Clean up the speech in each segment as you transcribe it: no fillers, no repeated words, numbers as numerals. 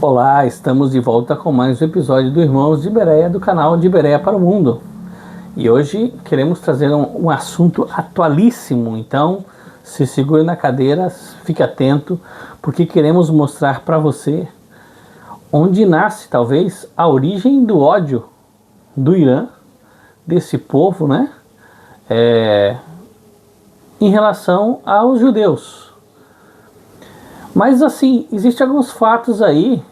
Olá, estamos de volta com mais um episódio do Irmãos de Bereia, do canal de Bereia para o Mundo. E hoje queremos trazer um assunto atualíssimo, então se segure na cadeira, fique atento, porque queremos mostrar para você onde nasce talvez a origem do ódio do Irã, desse povo, né? Em relação aos judeus. Mas assim, existem alguns fatos aí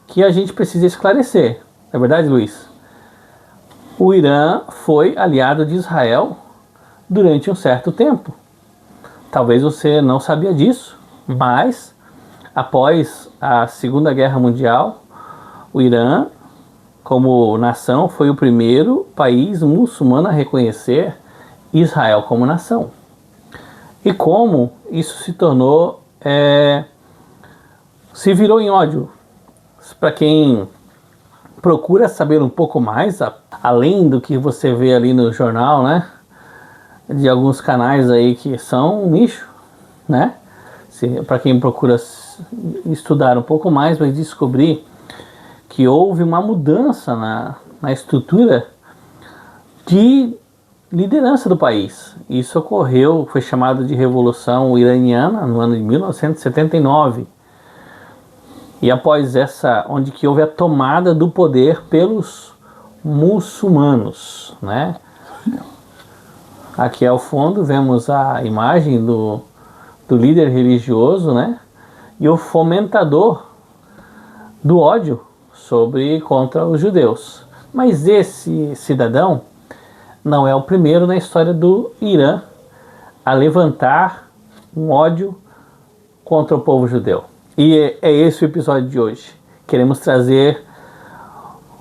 que a gente precisa esclarecer. Não é verdade, Luiz? O Irã foi aliado de Israel durante um certo tempo. Talvez você não sabia disso, mas após a Segunda Guerra Mundial, o Irã, como nação, foi o primeiro país muçulmano a reconhecer Israel como nação. E como isso se tornou, se virou em ódio. Para quem procura saber um pouco mais, além do que você vê ali no jornal, né, de alguns canais aí que são um nicho, né, para quem procura estudar um pouco mais, vai descobrir que houve uma mudança na estrutura de liderança do país. Isso ocorreu, foi chamado de Revolução Iraniana no ano de 1979. E após essa, onde que houve a tomada do poder pelos muçulmanos, né? Aqui ao fundo vemos a imagem do líder religioso, né? E o fomentador do ódio contra os judeus. Mas esse cidadão não é o primeiro na história do Irã a levantar um ódio contra o povo judeu. E é esse o episódio de hoje. Queremos trazer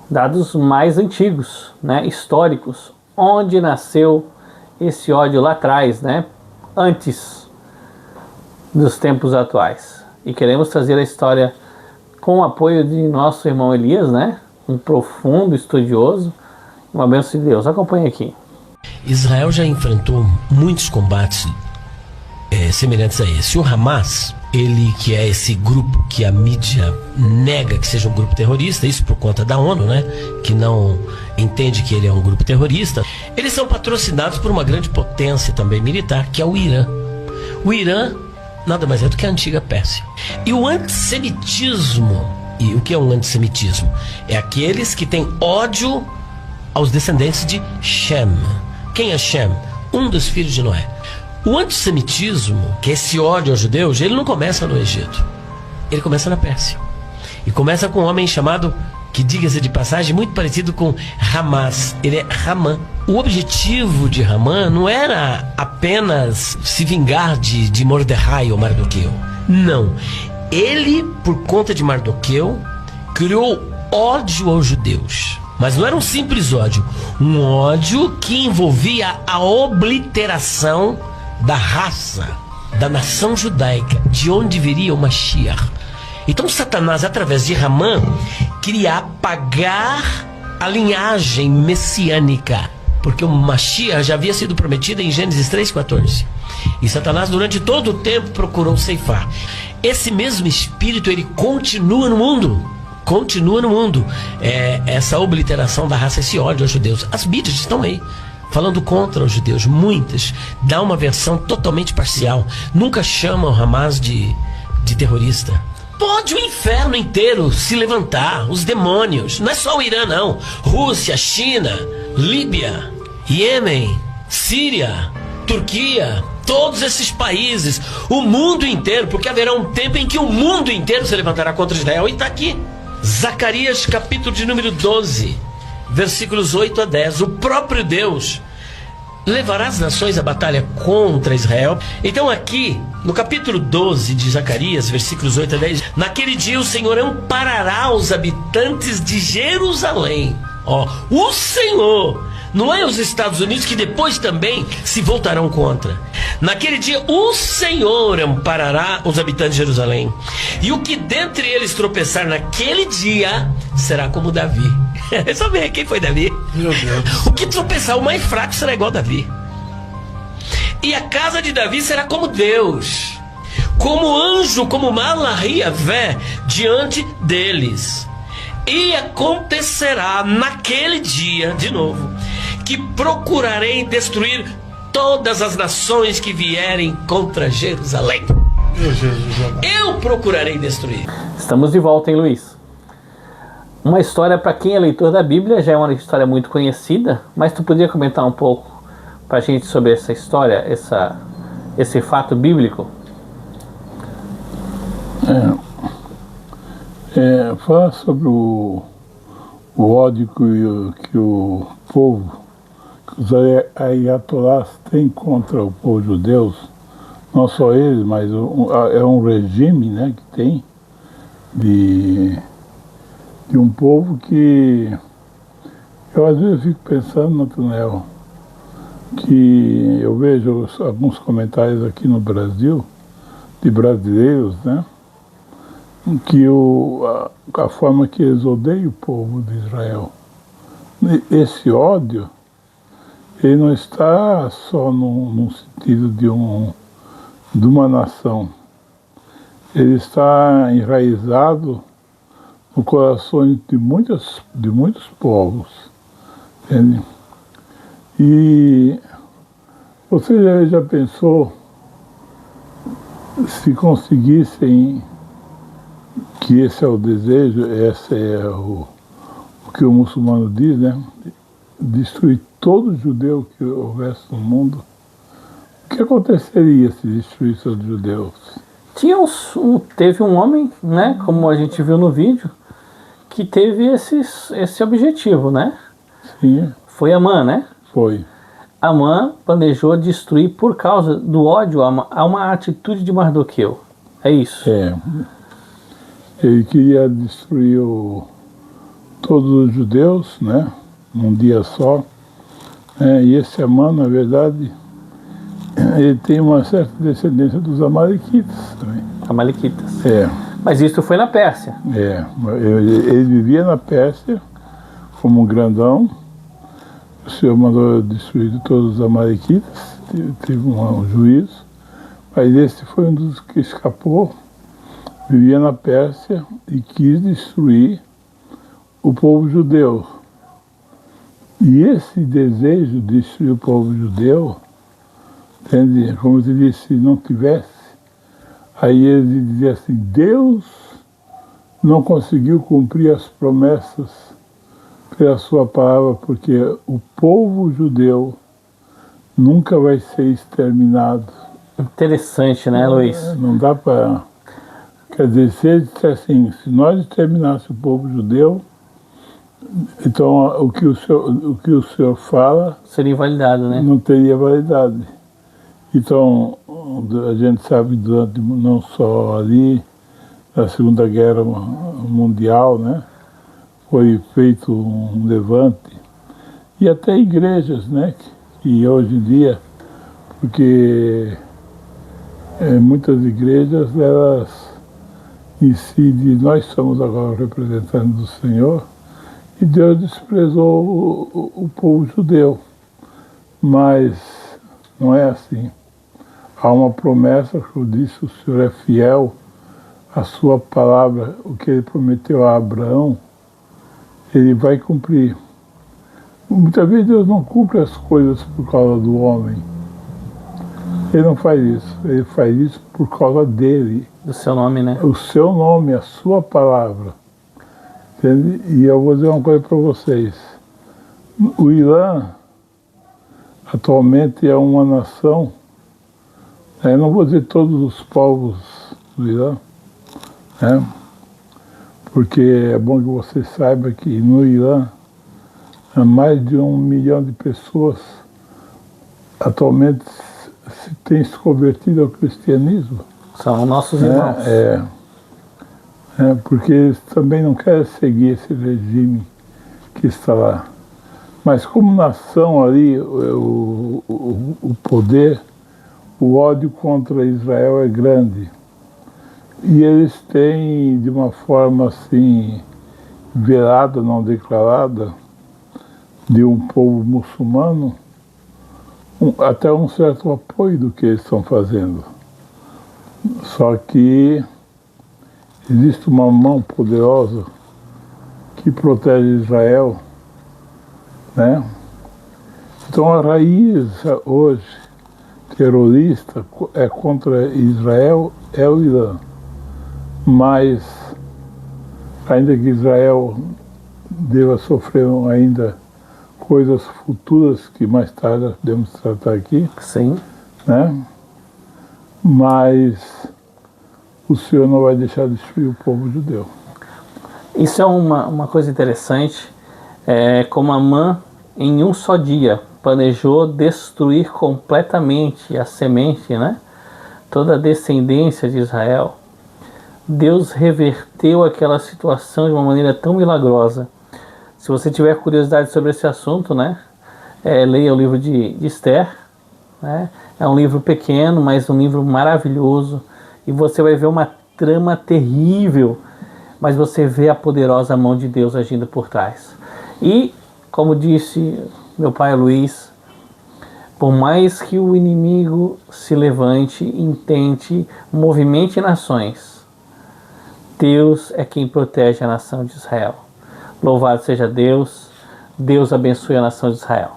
dados mais antigos, né, históricos, onde nasceu esse ódio lá atrás, né, antes dos tempos atuais. E queremos trazer a história com o apoio de nosso irmão Elias, né, um profundo estudioso, uma bênção de Deus. Acompanhe aqui. Israel já enfrentou muitos combates semelhantes a esse. O Hamas, ele que é esse grupo que a mídia nega que seja um grupo terrorista, isso por conta da ONU, né, que não entende que ele é um grupo terrorista, eles são patrocinados por uma grande potência também militar, que é o Irã. O Irã nada mais é do que a antiga Pérsia. E o antissemitismo, e o que é um antissemitismo? É aqueles que têm ódio aos descendentes de Shem. Quem é Shem? Um dos filhos de Noé. O antissemitismo, que é esse ódio aos judeus, ele não começa no Egito. Ele começa na Pérsia. E começa com um homem chamado, que diga-se de passagem, muito parecido com Hamas. Ele é Haman. O objetivo de Haman não era apenas se vingar de Mordecai ou Mardoqueu. Não. Ele, por conta de Mardoqueu, criou ódio aos judeus. Mas não era um simples ódio. Um ódio que envolvia a obliteração da raça, da nação judaica, de onde viria o Mashiach. Então Satanás, através de Haman, queria apagar a linhagem messiânica, porque o Mashiach já havia sido prometido em Gênesis 3,14. E Satanás durante todo o tempo procurou ceifar. Esse mesmo espírito, ele continua no mundo. Continua no mundo. Essa obliteração da raça, esse ódio aos judeus. As mídias estão aí falando contra os judeus, muitas. Dá uma versão totalmente parcial. Nunca chamam o Hamas de terrorista. Pode o inferno inteiro se levantar, os demônios. Não é só o Irã, não. Rússia, China, Líbia, Iêmen, Síria, Turquia, todos esses países, o mundo inteiro, porque haverá um tempo em que o mundo inteiro se levantará contra Israel. E está aqui, Zacarias capítulo de número 12, versículos 8 a 10. O próprio Deus levará as nações à batalha contra Israel. Então aqui, no capítulo 12 de Zacarias, versículos 8 a 10, naquele dia o Senhor amparará os habitantes de Jerusalém. O Senhor, não é os Estados Unidos, que depois também se voltarão contra. Naquele dia o Senhor amparará os habitantes de Jerusalém, e o que dentre eles tropeçar naquele dia será como Davi. Só ver quem foi Davi. Meu Deus. O que tropeçar, o mais fraco, será igual a Davi. E a casa de Davi será como Deus. como anjo, como Malahiavé, diante deles. E acontecerá naquele dia, de novo, que procurarei destruir todas as nações que vierem contra Jerusalém. Eu procurarei destruir. Estamos de volta, hein, Luiz? Uma história, para quem é leitor da Bíblia, já é uma história muito conhecida, mas tu podia comentar um pouco para a gente sobre essa história, esse fato bíblico? Fala sobre o ódio que o povo, que os ayatolás têm contra o povo judeu, não só eles, mas é um regime, né, que tem de um povo que eu às vezes fico pensando, Nathanael, que eu vejo alguns comentários aqui no Brasil, de brasileiros, né, que a forma que eles odeiam o povo de Israel. Esse ódio, ele não está só no sentido de uma nação. Ele está enraizado no coração de muitos povos. Entende? E você já pensou se conseguissem, que esse é o desejo, esse é o que o muçulmano diz, né? Destruir todo judeu que houvesse no mundo. O que aconteceria se destruísse os judeus? Teve um homem, né, como a gente viu no vídeo, que teve esse objetivo, né? Sim. Foi Amã, né? Foi. Amã planejou destruir por causa do ódio a uma atitude de Mardoqueu. É isso? É. Ele queria destruir todos os judeus, né? Num dia só. E esse Amã, na verdade, ele tem uma certa descendência dos amalequitas também. Amalequitas. É. Mas isso foi na Pérsia. Ele vivia na Pérsia como um grandão. O Senhor mandou destruir todos os amalequitas, teve um juízo, mas esse foi um dos que escapou, vivia na Pérsia e quis destruir o povo judeu. E esse desejo de destruir o povo judeu, entende? Como eu disse, se não tivesse, aí ele dizia assim, Deus não conseguiu cumprir as promessas pela sua palavra, porque o povo judeu nunca vai ser exterminado. Interessante, né, Luiz? Não dá para... Quer dizer, se ele disser assim, se nós exterminássemos o povo judeu, então o que o senhor fala... seria invalidado, né? Não teria validade. Então, a gente sabe, durante não só ali, na Segunda Guerra Mundial, né? Foi feito um levante, e até igrejas, né, que hoje em dia, porque muitas igrejas, elas incidem, nós somos agora representantes do Senhor, e Deus desprezou o povo judeu, mas não é assim. Há uma promessa, que eu disse, o Senhor é fiel à sua palavra, o que ele prometeu a Abraão, ele vai cumprir. Muitas vezes Deus não cumpre as coisas por causa do homem. Ele não faz isso. Ele faz isso por causa dele. Do seu nome, né? O seu nome, a sua palavra. Entende? E eu vou dizer uma coisa para vocês. O Irã atualmente é uma nação, eu não vou dizer todos os povos do Irã, né? Porque é bom que você saiba que no Irã, mais de 1 milhão de pessoas atualmente têm se convertido ao cristianismo. São nossos irmãos. Porque eles também não querem seguir esse regime que está lá. Mas como nação ali, o poder, o ódio contra Israel é grande. E eles têm, de uma forma assim, velada, não declarada, de um povo muçulmano, até um certo apoio do que eles estão fazendo. Só que existe uma mão poderosa que protege Israel, né? Então a raiz hoje terrorista é contra Israel, é o Irã. Mas, ainda que Israel deva sofrer ainda coisas futuras que mais tarde nós podemos tratar aqui, Sim. né? Mas o Senhor não vai deixar de destruir o povo judeu. Isso é uma coisa interessante, como Amã, em um só dia, planejou destruir completamente a semente, né? Toda a descendência de Israel. Deus reverteu aquela situação de uma maneira tão milagrosa. Se você tiver curiosidade sobre esse assunto, né? Leia o livro de Esther, né? É um livro pequeno, mas um livro maravilhoso. E você vai ver uma trama terrível, mas você vê a poderosa mão de Deus agindo por trás. E, como disse meu pai Luiz, por mais que o inimigo se levante, intente, movimente nações, Deus é quem protege a nação de Israel. Louvado seja Deus, Deus abençoe a nação de Israel.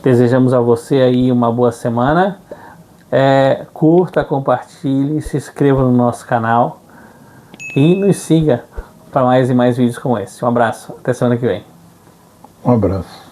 Desejamos a você aí uma boa semana. Curta, compartilhe, se inscreva no nosso canal e nos siga para mais e mais vídeos como esse. Um abraço, até semana que vem. Um abraço.